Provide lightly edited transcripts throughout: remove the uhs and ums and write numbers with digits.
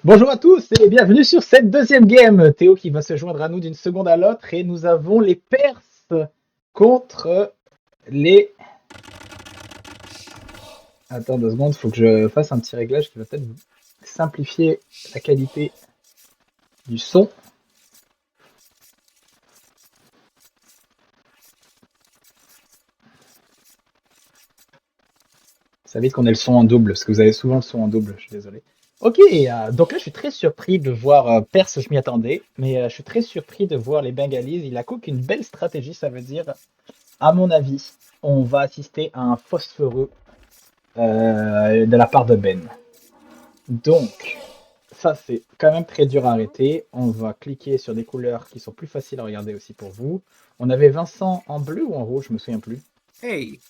Bonjour à tous et bienvenue sur cette deuxième game. Théo qui va se joindre à nous d'une seconde à l'autre et nous avons les Perses contre les... Attends 2 secondes, faut que je fasse un petit réglage qui va peut-être simplifier la qualité du son. Vous savez qu'on a le son en double, parce que vous avez souvent le son en double, je suis désolé. Ok, donc là je suis très surpris de voir Perse, je m'y attendais, mais je suis très surpris de voir les Bengalis. Il a cook une belle stratégie, ça veut dire, à mon avis, on va assister à un phosphoreux de la part de Ben. Donc, ça c'est quand même très dur à arrêter. On va cliquer sur des couleurs qui sont plus faciles à regarder aussi pour vous. On avait Vincent en bleu ou en rouge, je me souviens plus. Hey!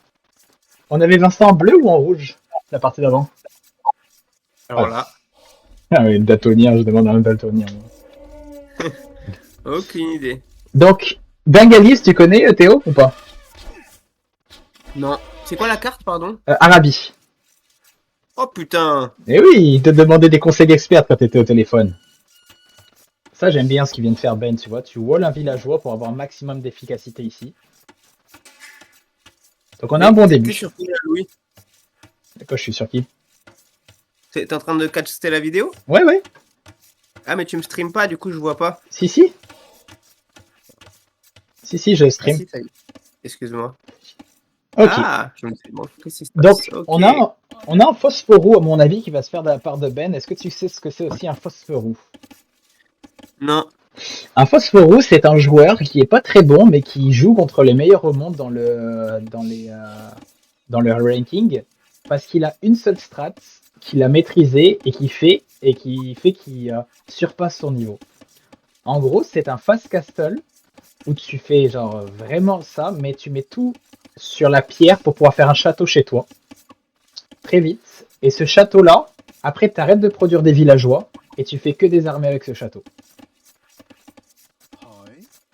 On avait Vincent en bleu ou en rouge la partie d'avant. Alors Ah, là, oui, daltonien, je demande à un daltonien. aucune idée. Donc, Bengalis, tu connais Théo ou pas? Non. C'est quoi la carte, pardon? Arabie. Oh putain! Eh oui, il te demandait des conseils d'expert quand tu étais au téléphone. Ça, j'aime bien ce qu'il vient de faire Ben, tu vois. Tu wall un villageois pour avoir un maximum d'efficacité ici. Donc on a un bon T'es début. sur qui là, Louis? D'accord, je suis sur qui? T'es en train de catcher la vidéo? Ouais, ouais. Ah, mais tu me stream pas, du coup, je vois pas. Si, si. Si, si, je Ah stream. si, ça y est. Excuse-moi. Ok. Ah! Je me suis dit, bon, qu'est-ce qui se passe? Donc, Ok. on a un phosphorou, à mon avis, qui va se faire de la part de Ben. Est-ce que tu sais ce que c'est aussi un phosphorou? Non. Un phosphorou, c'est un joueur qui est pas très bon, mais qui joue contre les meilleurs au monde dans le ranking, parce qu'il a une seule strat qu'il a maîtrisée et qui fait qu'il surpasse son niveau. En gros, c'est un fast castle où tu fais genre vraiment ça, mais tu mets tout sur la pierre pour pouvoir faire un château chez toi très vite. Et ce château-là, après, tu arrêtes de produire des villageois et tu fais que des armées avec ce château.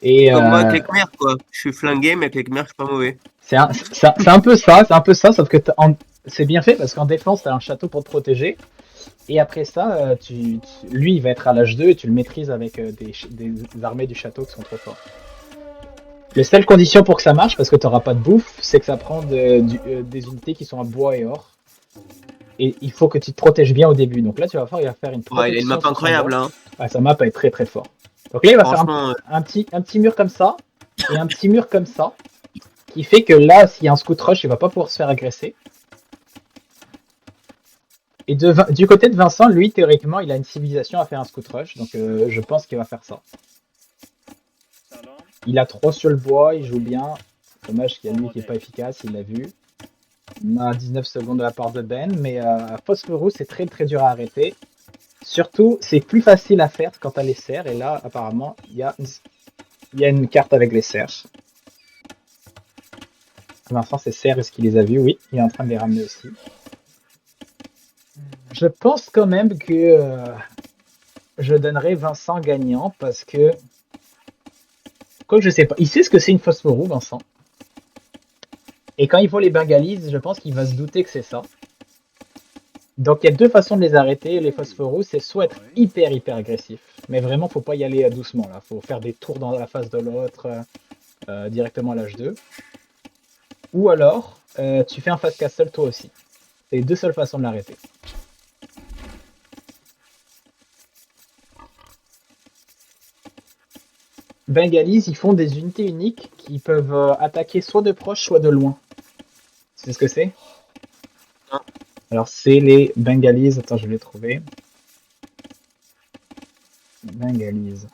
Et Comme moi avec les Khmers, quoi. Je suis flingué, mais avec les Khmers, je suis pas mauvais. c'est un peu ça, sauf que c'est bien fait parce qu'en défense, tu as un château pour te protéger. Et après ça, lui, il va être à l'âge 2 et tu le maîtrises avec des armées du château qui sont trop fortes. Les seules conditions pour que ça marche, parce que tu n'auras pas de bouffe, c'est que ça prend des unités qui sont à bois et or. Et il faut que tu te protèges bien au début. Donc là, tu vas voir, il va faire une Ouais, il a une map protection sur son bois. incroyable, hein. Ouais, sa map va être très très fort. Donc là, il va faire Franchement, un petit mur comme ça et un petit mur comme ça, qui fait que là, s'il y a un scout rush, il va pas pouvoir se faire agresser. Et du côté de Vincent, lui, théoriquement, il a une civilisation à faire un scout rush, donc je pense qu'il va faire ça. Il a 3 sur le bois, il joue bien. Dommage qu'il y a lui qui est pas efficace, il l'a vu. On a 19 secondes de la part de Ben, mais Phosphorus, c'est très très dur à arrêter. Surtout, c'est plus facile à faire quand t'as les serres, et là, apparemment, il y a une carte avec les serres. Vincent, c'est serres, est-ce qu'il les a vus? Oui, il est en train de les ramener aussi. Je pense quand même que je donnerai Vincent gagnant parce que. Quoi que je sais pas. Il sait ce que c'est une phosphorou, Vincent. Et quand il voit les Bengalis, je pense qu'il va se douter que c'est ça. Donc il y a deux façons de les arrêter, les phosphorus, c'est soit être hyper hyper agressif, mais vraiment faut pas y aller doucement là, faut faire des tours dans la face de l'autre directement à l'H2, ou alors tu fais un fast castle toi aussi. C'est les deux seules façons de l'arrêter. Bengalis, ils font des unités uniques qui peuvent attaquer soit de proche, soit de loin. C'est ce que c'est? non. Alors c'est les Bengalis, attends je vais les trouver. Bengalis.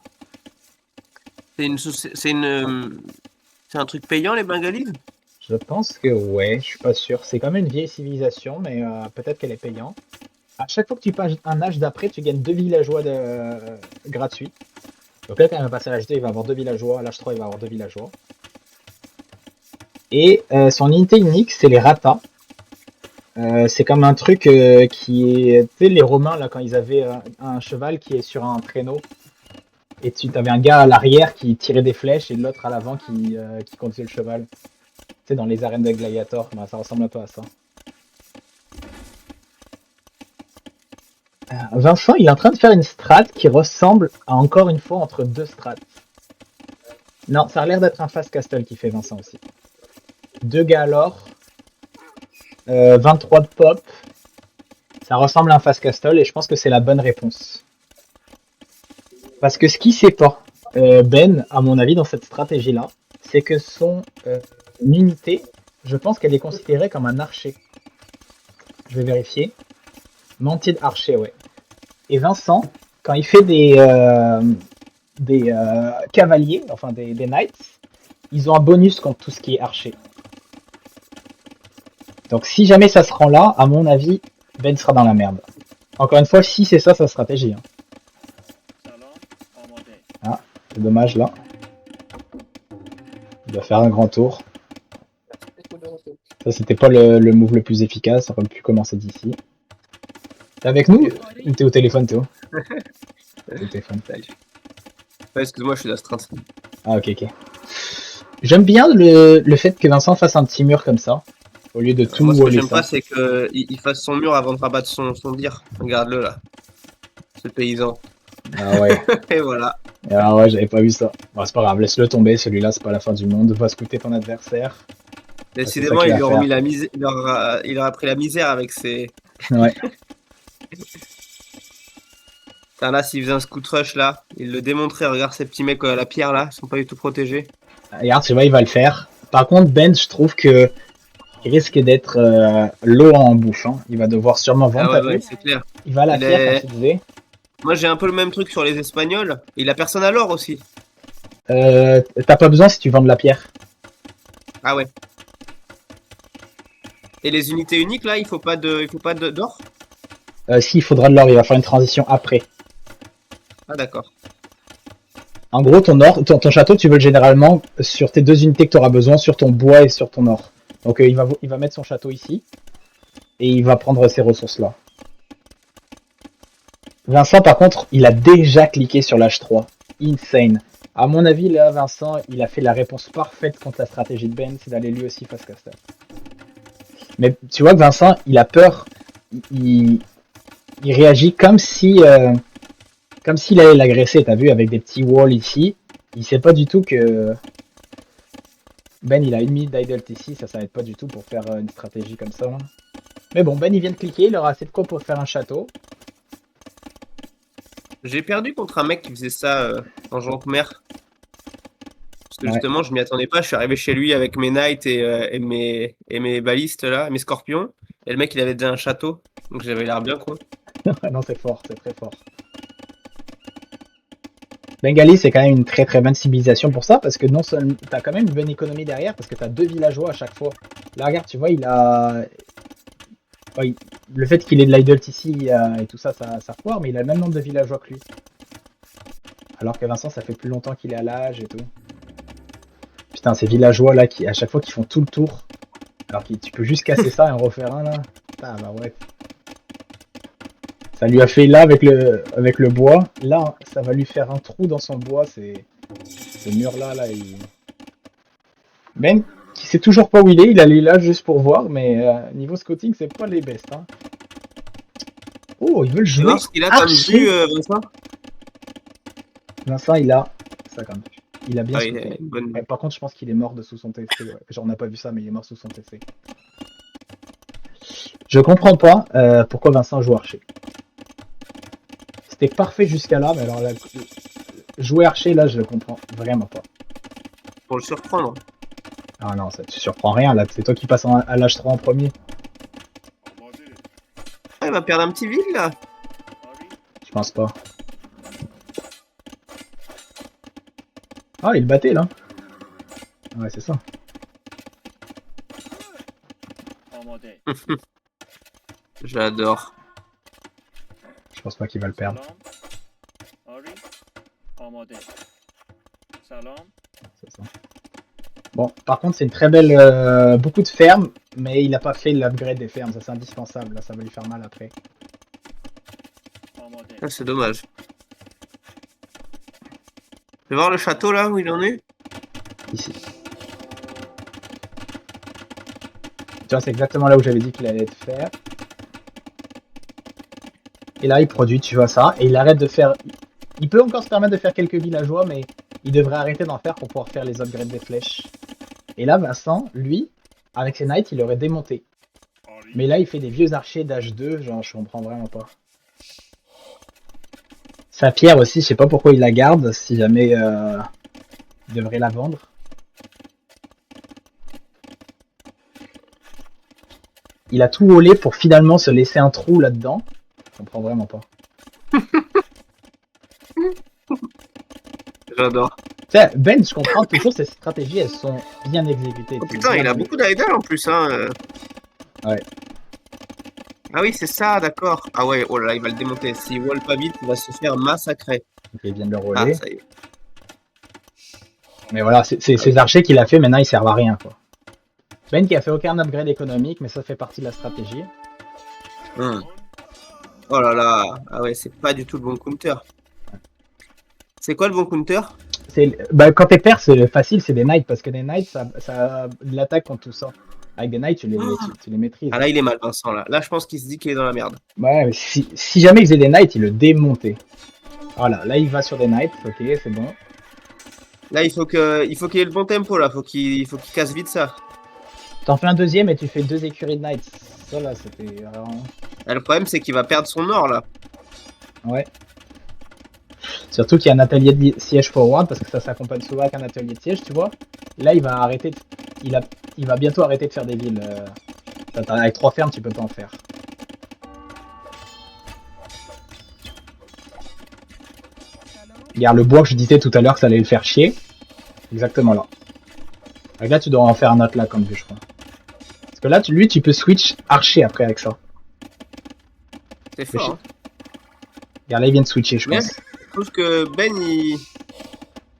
C'est un truc payant, les Bengalis? Je pense que ouais, je suis pas sûr. C'est quand même une vieille civilisation, mais peut-être qu'elle est payante. À chaque fois que tu passes un âge d'après, tu gagnes 2 villageois gratuits. Donc là, quand il va passer à l'âge 2, il va avoir 2 villageois. À l'âge 3, il va avoir 2 villageois. Et son unité unique, c'est les ratas. C'est comme un truc qui est. Tu sais, les Romains, là, quand ils avaient un cheval qui est sur un traîneau, et tu avais un gars à l'arrière qui tirait des flèches et l'autre à l'avant qui conduisait le cheval. Tu sais, dans les arènes de gladiators, bah, ça ressemble un peu à ça. Vincent, il est en train de faire une strat qui ressemble à encore une fois entre deux strats. Non, ça a l'air d'être un fast castle qui fait Vincent aussi. 2 gars alors. 23 de pop. Ça ressemble à un fast castle et je pense que c'est la bonne réponse. Parce que ce qu'il sait pas, Ben, à mon avis, dans cette stratégie-là, c'est que son unité, je pense qu'elle est considérée comme un archer. Je vais vérifier. Mantier d'archer, ouais. Et Vincent, quand il fait des cavaliers, enfin des knights, ils ont un bonus contre tout ce qui est archer. Donc si jamais ça se rend là, à mon avis, Ben sera dans la merde. Encore une fois, si c'est ça sa stratégie. Hein. Ah, c'est dommage là. Il doit faire un grand tour. Ça, c'était pas le move le plus efficace, ça aurait pu commencer d'ici. T'es avec nous ou t'es au téléphone, Théo? T'es au téléphone. Ouais, excuse-moi, je suis d'astreinte. Ah, ok. J'aime bien le fait que Vincent fasse un petit mur comme ça, au lieu de tout Moi, ce que voler j'aime ça. pas, c'est qu'il fasse son mur avant de rabattre son dire. Regarde-le là. Ce paysan. Ah ouais. Et voilà. Ah ouais, j'avais pas vu ça. Bon, c'est pas grave, laisse-le tomber, celui-là, c'est pas la fin du monde. Va scouter ton adversaire. Décidément, il lui a remis la misère. Il aura pris la misère avec ses. Ouais. Putain, là, s'il faisait un scout rush là, il le démontrait. Regarde ces petits mecs à la pierre là, ils sont pas du tout protégés. Regarde, tu vois, il va le faire. Par contre, Ben, je trouve que il risque d'être l'eau en bouche. Hein. Il va devoir sûrement vendre Ah ouais, c'est clair. Il va à la pierre, comme tu disais. Moi, j'ai un peu le même truc sur les Espagnols. Il a personne à l'or aussi. T'as pas besoin si tu vends de la pierre. Ah ouais. Et les unités uniques là, il faut pas d'or. Si, il faudra de l'or, il va faire une transition après. Ah d'accord. En gros, ton château, tu veux le généralement sur tes 2 unités que tu auras besoin, sur ton bois et sur ton or. Donc il va mettre son château ici. Et il va prendre ces ressources-là. Vincent, par contre, il a déjà cliqué sur l'H3. Insane. À mon avis, là, Vincent, il a fait la réponse parfaite contre la stratégie de Ben, c'est d'aller lui aussi face castle. Mais tu vois que Vincent, il a peur. Il réagit comme si... comme s'il allait l'agresser, t'as vu, avec des petits walls ici. Il sait pas du tout que... Ben, il a 1 minute d'idle ici, ça aide pas du tout pour faire une stratégie comme ça. Hein. Mais bon, Ben, il vient de cliquer, il aura assez de quoi pour faire un château. J'ai perdu contre un mec qui faisait ça en Jonque-Mer. Parce que justement, je m'y attendais pas. Je suis arrivé chez lui avec mes knights et mes balistes là, mes scorpions. Et le mec, il avait déjà un château. Donc j'avais l'air bien con. Non, c'est fort, c'est très fort. Bengali, c'est quand même une très très bonne civilisation pour ça, parce que non seulement t'as quand même une bonne économie derrière, parce que t'as 2 villageois à chaque fois. Là, regarde, tu vois, il a... Ouais, le fait qu'il ait de l'idle ici et tout ça, ça foire, mais il a le même nombre de villageois que lui. Alors que Vincent, ça fait plus longtemps qu'il est à l'âge et tout. Putain, ces villageois là, qui à chaque fois qu'ils font tout le tour, alors que tu peux juste casser ça et en refaire un là. Ah bah ouais. Ça lui a fait là avec le bois. Là, ça va lui faire un trou dans son bois. C'est ce mur là, il... Ben, qui sait toujours pas où il allait là juste pour voir, mais niveau scouting, c'est pas les best. Hein. Oh, ils veulent jouer. Tu vois ce qu'il a comme vue, Vincent? Vincent, il a ça comme. Il a bien Ah, scouté. bonne... Par contre, je pense qu'il est mort de sous son TC. Ouais. Genre, on n'a pas vu ça, mais il est mort sous son TC. Je comprends pas pourquoi Vincent joue archer. C'était parfait jusqu'à là, mais alors là, jouer archer, là, je le comprends vraiment pas. Pour le surprendre. Ah non, ça te surprend rien, là. C'est toi qui passes à l'âge 3 en premier. Ah, il va perdre un petit ville, là. Je pense pas. Ah, il battait, là. Ouais, c'est ça. J'adore. Je pense pas qu'il va le perdre. C'est ça. Bon, par contre, c'est une très belle... beaucoup de fermes, mais il n'a pas fait l'upgrade des fermes. Ça, c'est indispensable. Là, ça va lui faire mal après. Ah, c'est dommage. Tu veux voir le château, là, où il en est? Ici. Tu vois, c'est exactement là où j'avais dit qu'il allait être faire. Et là, il produit, tu vois ça, et il arrête de faire... Il peut encore se permettre de faire quelques villageois, mais il devrait arrêter d'en faire pour pouvoir faire les upgrades des flèches. Et là, Vincent, lui, avec ses knights, il aurait démonté. Mais là, il fait des vieux archers d'H2, genre, je comprends vraiment pas. Sa pierre aussi, je sais pas pourquoi il la garde, si jamais il devrait la vendre. Il a tout volé pour finalement se laisser un trou là-dedans. Je comprends vraiment pas. J'adore. Ben, je comprends toujours ces stratégies, elles sont bien exécutées. Oh putain, il a beaucoup d'idol en plus, hein. Ouais. Ah oui, c'est ça, d'accord. Ah ouais, oh là là, il va le démonter. S'il wall pas vite, il va se faire massacrer. Ok, il vient de le Ah, rouler. ça y est. Mais voilà, ces archers qu'il a fait, maintenant ils servent à rien, quoi. Ben qui a fait aucun upgrade économique, mais ça fait partie de la stratégie. Oh là là. Ah ouais, c'est pas du tout le bon counter. C'est quoi le bon counter? Bah, quand t'es perse, c'est facile, c'est des knights, parce que des knights, ça a de l'attaque contre tout ça. Avec des knights, tu les maîtrises. Ah là, il est mal, Vincent, là. Là, je pense qu'il se dit qu'il est dans la merde. Ouais, mais si jamais il faisait des knights, il le démontait. Voilà, là il va sur des knights, ok, c'est bon. Là, il faut qu'il ait le bon tempo, là. Faut qu'il casse vite ça. T'en fais un deuxième et tu fais 2 écuries de knights. Ça là, c'était vraiment... Et le problème, c'est qu'il va perdre son or, là. Ouais. Surtout qu'il y a un atelier de siège forward, parce que ça s'accompagne souvent avec un atelier de siège, tu vois. Et là, il va arrêter de... il va bientôt arrêter de faire des villes. Avec 3 fermes, tu peux pas en faire. Regarde le bois que je disais tout à l'heure que ça allait le faire chier. Exactement là. Donc là, tu dois en faire un autre là, comme vu, je crois. Parce que là, lui, tu peux switch archer après avec ça. C'est fort, hein. Regarde, là, il vient de switcher, je pense. Je trouve que Ben, il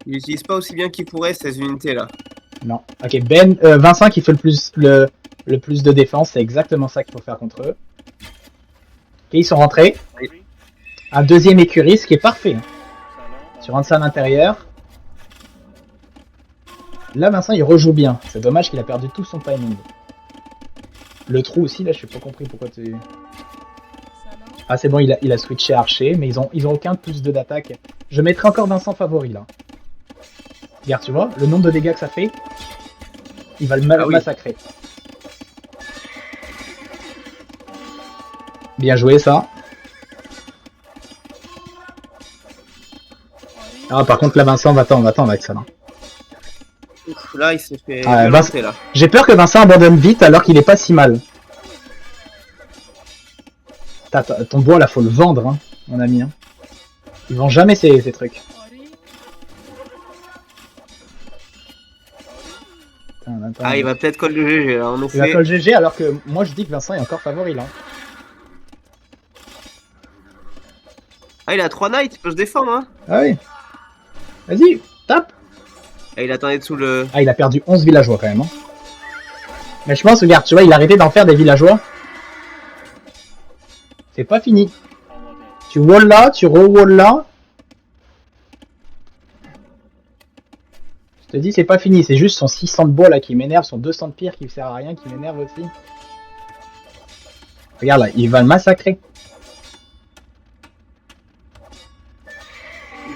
utilise pas aussi bien qu'il pourrait ces unités-là. Non. Ok, Ben, Vincent qui fait le plus de défense, c'est exactement ça qu'il faut faire contre eux. Ok, ils sont rentrés. Oui. Un deuxième écurie, ce qui est parfait. Tu rentres ça à l'intérieur. Là, Vincent, il rejoue bien. C'est dommage qu'il a perdu tout son timing. Le trou aussi, là, je n'ai pas compris pourquoi tu... Ah, c'est bon, il a switché archer, mais ils ont aucun plus 2 d'attaque. Je mettrai encore Vincent favori, là. Regarde, tu vois, le nombre de dégâts que ça fait, il va le massacrer. Bien joué, ça. Ah, par contre, là, Vincent, va-t'en avec ça, là. Ouf, là, il s'est fait Vincent... là. J'ai peur que Vincent abandonne vite alors qu'il est pas si mal. Ton bois, là, faut le vendre, hein, mon ami. Hein. Il vend jamais ces trucs. Attends. Ah, il va peut-être call le GG, là, en effet. Il va call GG alors que moi, je dis que Vincent est encore favori, là. Ah, il a 3 knights, il peut se défendre, hein. Ah oui. Vas-y, tape. Et il attendait dessous le... Ah, il a perdu 11 villageois, quand même. Hein. Mais je pense, regarde, tu vois, il a arrêté d'en faire des villageois. C'est pas fini. Tu wall là, tu re-wall là. Je te dis, c'est pas fini. C'est juste son 600 de bois là qui m'énerve, son 200 de pierre qui sert à rien, qui m'énerve aussi. Regarde là, il va le massacrer.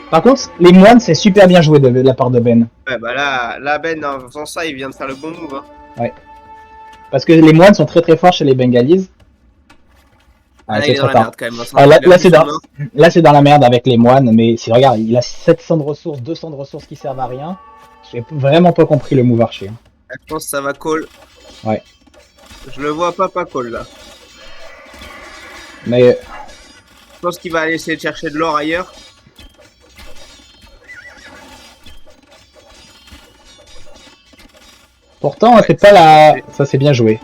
Par contre, les moines, c'est super bien joué de la part de Ben. Ouais, bah là Ben, en faisant ça, il vient de faire le bon move. Hein. Ouais. Parce que les moines sont très très forts chez les Bengalis. Ah, c'est trop tard. Quand même, là, c'est dans la merde avec les moines, mais si regarde, il a 700 de ressources, 200 de ressources qui servent à rien. J'ai vraiment pas compris le move archer. Je pense que ça va call. Ouais. Je le vois pas call là. Mais... Je pense qu'il va aller essayer de chercher de l'or ailleurs. Pourtant, c'est pas la... Ça, c'est bien joué.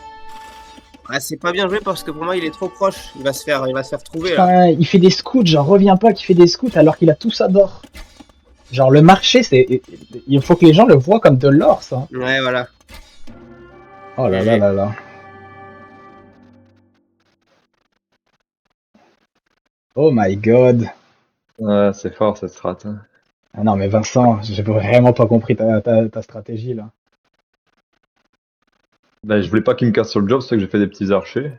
Ah, c'est pas bien joué parce que pour moi, il est trop proche. Il va se faire trouver Putain, là. Il fait des scouts, genre reviens pas qu'il fait des scouts alors qu'il a tout ça d'or. Genre le marché, c'est... Il faut que les gens le voient comme de l'or, ça. Ouais, voilà. Oh là là là là. Oh my god. Ouais, c'est fort cette strat. Hein. Ah non mais Vincent, j'ai vraiment pas compris ta stratégie là. Ben, je voulais pas qu'il me casse sur le job, c'est que j'ai fait des petits archers.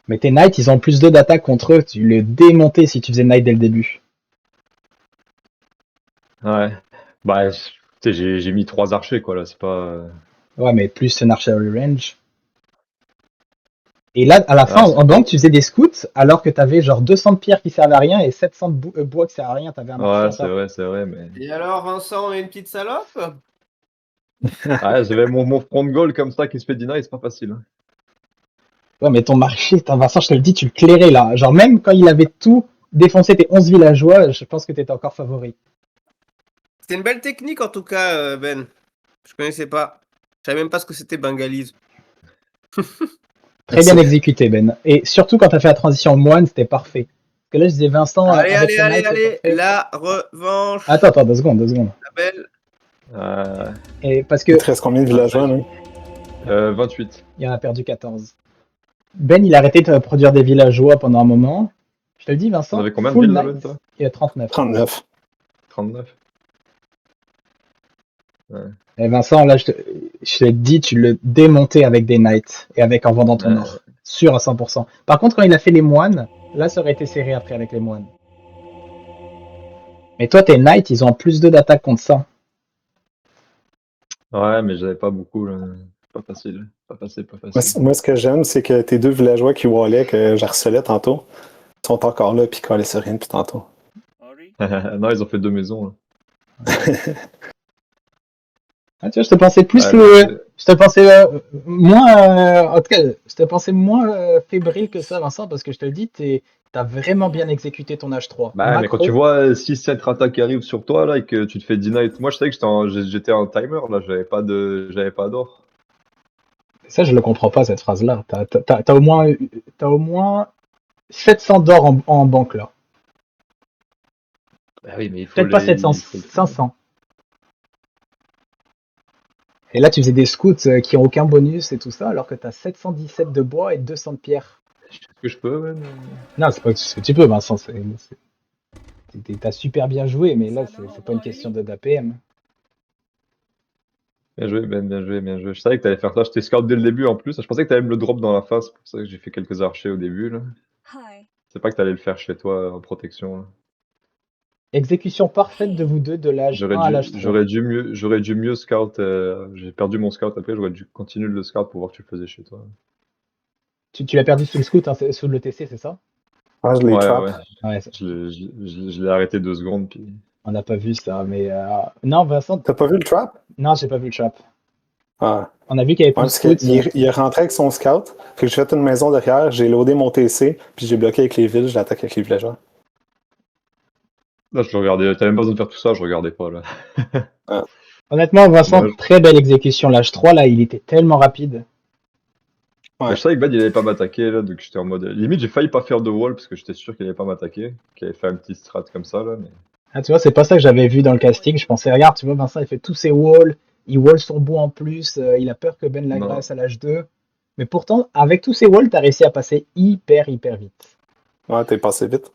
Mais tes knights, ils ont plus 2 d'attaque contre eux. Tu les démontais si tu faisais knight dès le début. Ouais. Bah, tu sais, j'ai mis 3 archers, quoi, là, c'est pas... Ouais, mais plus un archery range. Et là, à la fin, Ah, c'est en banque, fort. tu faisais des scouts alors que t'avais genre 200 de pierres qui servent à rien et 700 de bois qui servent à rien. T'avais un marché Ouais, en top. c'est vrai, mais... Et alors, Vincent, on est une petite salope? Ouais, j'avais mon front goal comme ça qui se fait deny, c'est pas facile, hein. Ouais, mais ton marché, Vincent, je te le dis, tu le clairais là. Genre, même quand il avait tout défoncé tes 11 villageois, je pense que t'étais encore favori. C'est une belle technique en tout cas, Ben. Je connaissais pas. Je savais même pas ce que c'était Bengalise. Très bien Merci. exécuté, Ben. Et surtout quand t'as fait la transition au moine, c'était parfait. Parce que là, je disais, Vincent, Allez, avec allez, le allez, knight, c'est allez, parfait. la revanche. Attends, 2 secondes, 2 secondes. La belle. Et parce Il que te reste combien de villageois, là? 28. il en a perdu 14. Ben, il a arrêté de produire des villageois pendant un moment. Je te le dis, T'en Vincent, avais combien de full villes, là, knight, Ben, toi? il y a 39. 39. 39. Et Vincent, là, je te dis, tu le démontais avec des knights et avec en vendant ton Ouais. or. Sûr à 100%. Par contre, quand il a fait les moines, là, ça aurait été serré après avec les moines. Mais toi, tes knights, ils ont plus 2 d'attaque contre ça. Ouais, mais j'avais pas beaucoup, là. Pas facile. Pas facile, pas Moi, facile. moi, ce que j'aime, c'est que tes 2 villageois qui wallaient, que j'harcelais tantôt, sont encore là, puis qu'on laisse rien depuis tantôt. Non, ils ont fait 2 maisons, là. Ah, tu vois, je te pensais plus Ouais, mais je te pensais moins, en tout cas, je te pensais moins fébrile que ça, Vincent, parce que je te le dis, t'as vraiment bien exécuté ton H3. bah, mais quand tu Macro, vois 6-7 attaques qui arrivent sur toi, là, et que tu te fais deny... Moi, je savais que j'étais en timer, là, j'avais pas d'or. ça, je le comprends pas, cette phrase-là. T'as au moins 700 d'or en banque, là. Bah oui, mais il faut Peut-être pas les... 700, Il faut... 500. Et là, tu faisais des scouts qui ont aucun bonus et tout ça, alors que t'as 717 de bois et 200 de pierre. Est-ce que je peux, man? Non, c'est pas ce que tu peux, Vincent. T'as super bien joué, mais là, c'est pas une question d'APM. Bien joué, Ben, bien joué, bien joué. Je savais que t'allais faire ça. J'étais scout dès le début, en plus. Je pensais que t'allais me le drop dans la face, c'est pour ça que j'ai fait quelques archers au début, là. C'est pas que t'allais le faire chez toi, en protection, là. Exécution parfaite de vous deux de l'âge 1 à l'âge 3. J'aurais dû mieux scout. J'ai perdu mon scout après, j'aurais dû continuer le scout pour voir que tu le faisais chez toi. Tu l'as perdu sous le scout, hein, sous le TC, c'est ça? Ah, je les Ouais, trap. ouais. Ouais, Je l'ai arrêté 2 secondes, puis. on n'a pas vu ça, mais non, Vincent, T'as pas vu le trap? non, j'ai pas vu le trap. Ah. On a vu qu'il y avait plus Ouais, de parce scouts. qu'il est rentré avec son scout, fait que j'ai fait une maison derrière, j'ai loadé mon TC, puis j'ai bloqué avec les villes, je l'attaque avec les villageois. Là, je le regardais. T'avais même pas besoin de faire tout ça, je regardais pas, là. Honnêtement, Vincent, Dommage. très belle exécution. L'âge 3, là, il était tellement rapide. Ouais. Mais je savais que Bad il allait pas m'attaquer, là, donc j'étais en mode. Limite, j'ai failli pas faire de wall parce que j'étais sûr qu'il allait pas m'attaquer, qu'il allait faire un petit strat comme ça, là, mais. Ah, tu vois, c'est pas ça que j'avais vu dans le casting. Je pensais, regarde, tu vois, Vincent, il fait tous ses walls, il wall son bout en plus, il a peur que Ben Non. l'agresse à l'âge 2. Mais pourtant, avec tous ces walls, t'as réussi à passer hyper vite. Ouais, t'es passé vite.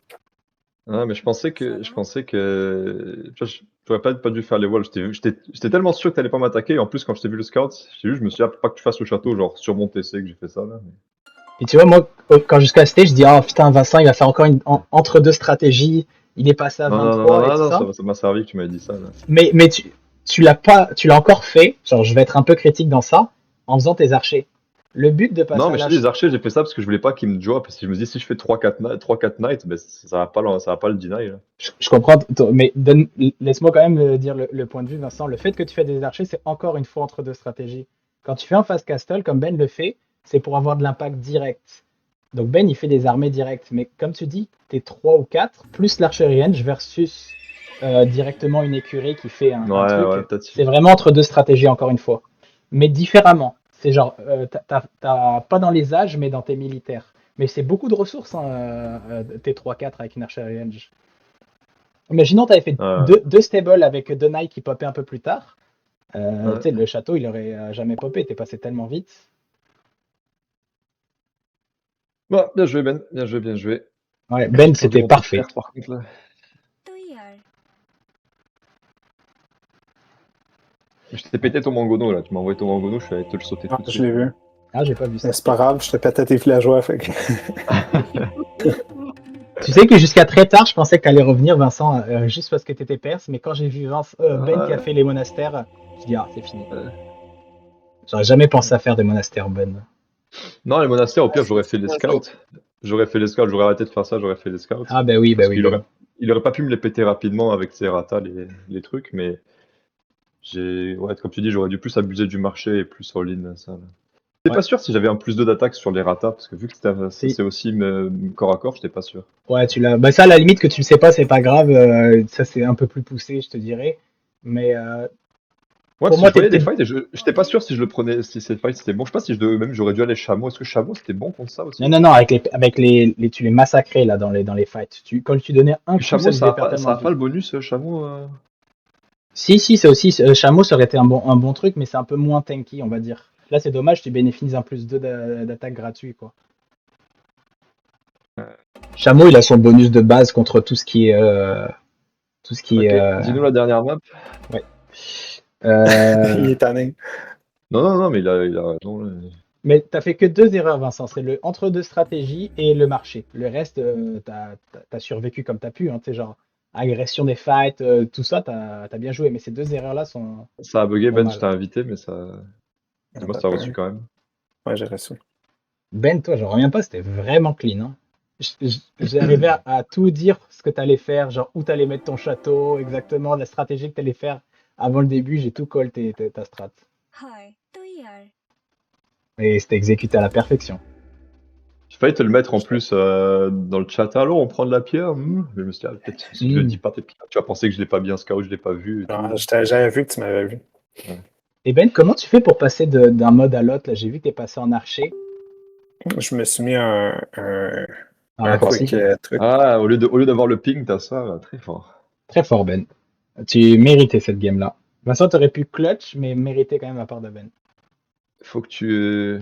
Ah, mais je pensais que. Tu vois, j'aurais pas dû faire les walls. J'étais tellement sûr que t'allais pas m'attaquer, et en plus, quand je t'ai vu le scout, je me suis dit, ah, pas que tu fasses le château, genre sur mon TC que j'ai fait ça, là. Mais... Et tu vois, moi, quand je castais, je dis, oh putain, Vincent, il va faire encore une entre deux stratégies. Il est passé à Non, non, non, 23 et non, tout non, ça. ça m'a servi que tu m'avais dit ça, là. Mais tu l'as encore fait. Genre, je vais être un peu critique dans ça, en faisant tes archers. Le but de passer Non, à mais je te dis, l'âge. les archers, j'ai fait ça parce que je voulais pas qu'ils me drop. Parce que je me dis, si je fais 3-4 nights, ben, ça va pas le deny, là. Je comprends, mais laisse-moi quand même dire le point de vue, Vincent. Le fait que tu fais des archers, c'est encore une fois entre deux stratégies. Quand tu fais un fast castle, comme Ben le fait, c'est pour avoir de l'impact direct. Donc Ben, il fait des armées directes. Mais comme tu dis, t'es 3 ou 4, plus l'archerie range versus directement une écurie qui fait un Ouais, truc. peut-être. C'est vraiment entre deux stratégies, encore une fois. Mais différemment. C'est genre, t'as pas dans les âges, mais dans tes militaires. Mais c'est beaucoup de ressources, hein, tes 3-4 avec une archerie range. Imaginons, tu avais fait Ouais. deux stables avec deux knights qui popaient un peu plus tard. Ouais. Tu sais, le château, il aurait jamais popé, t'es passé tellement vite. Bon, bien joué, Ben. Bien joué, bien joué. Ouais, Ben, J'ai perdu c'était mon petit parfait. frère, par contre, là. Je t'ai pété ton mangono, là. Tu m'as envoyé ton mangono, je suis allé te le sauter Ah, tout de je suite. l'ai vu. Ah, j'ai pas vu ça. Mais c'est pas grave, je te pétais tes villageois. Fait que... Tu sais que jusqu'à très tard, je pensais que t'allais revenir, Vincent, juste parce que t'étais perse, mais quand j'ai vu Ben qui a fait les monastères, je dis ah, c'est fini. J'aurais jamais pensé à faire des monastères, Ben. Non, les monastères, au pire, c'est- j'aurais fait c'est les un scouts. J'aurais arrêté de faire ça, j'aurais fait les scouts. Ah, bah oui, Parce ben il aurait pas pu me les péter rapidement avec ses ratas, les trucs, mais ouais, comme tu dis, j'aurais dû plus abuser du marché et plus all-in ça. Là. J'étais Ouais. pas sûr si j'avais un plus 2 d'attaque sur les ratas, parce que vu que Si. c'est aussi corps à corps, j'étais pas sûr. Ouais, tu l'as. Bah ça, à la limite que tu le sais pas, c'est pas grave. Ça, c'est un peu plus poussé, je te dirais. Mais Ouais, pour parce que moi, je voyais des t'es. fights et j'étais pas sûr si je le prenais, si ces fights c'était bon. Je sais pas si même j'aurais dû aller chameau. Est-ce que chameau c'était bon contre ça aussi? Non, non, non, tu les massacrais là dans les fights. Quand tu donnais un Mais coup, chameau, ça lui faisait perdre tellement ça a de pas vie. le bonus, chameau. Si, si, c'est aussi. Chameau, ça aurait été un bon truc, mais c'est un peu moins tanky, on va dire. Là, c'est dommage, tu bénéficies un plus 2 d'attaque gratuit, quoi. Chameau, il a son bonus de base contre tout ce qui est. Tout ce qui Ok, est. dis-nous la dernière map. Ouais. Il est tanné. Non, non, non, mais il a raison. Là. Mais t'as fait que 2 erreurs, Vincent. C'est le entre-deux stratégie et le marché. Le reste, t'as survécu comme t'as pu. Hein, tu sais, genre, agression des fights, tout ça, t'as bien joué. Mais ces 2 erreurs-là Ça a bugué, sont Ben, je mal. t'ai invité, mais ça. Dis-moi si t'as reçu quand même. Ouais, j'ai reçu. Ben, toi, j'en reviens pas, c'était vraiment clean. Hein. J'ai arrivé à tout dire ce que t'allais faire, genre où t'allais mettre ton château, exactement, la stratégie que t'allais faire avant le début. J'ai tout call ta strat. Et c'était exécuté à la perfection. J'ai failli te le mettre en plus dans le chat. Alors, on prend de la pierre. Mais je me suis dit, peut-être si je le dis pas, peut-être que tu vas penser que je l'ai pas bien scout, je l'ai pas vu. Et tout. J'avais vu que tu m'avais vu. Ouais. Et Ben, comment tu fais pour passer d'un mode à l'autre? Là, j'ai vu que t'es passé en archer. Je me suis mis un Raccourci. quick truc. Ah, au lieu d'avoir le ping, t'as ça, là, très fort. Très fort, Ben. Tu méritais cette game-là. Vincent, t'aurais pu clutch, mais mériter quand même la part de Ben. Faut que tu.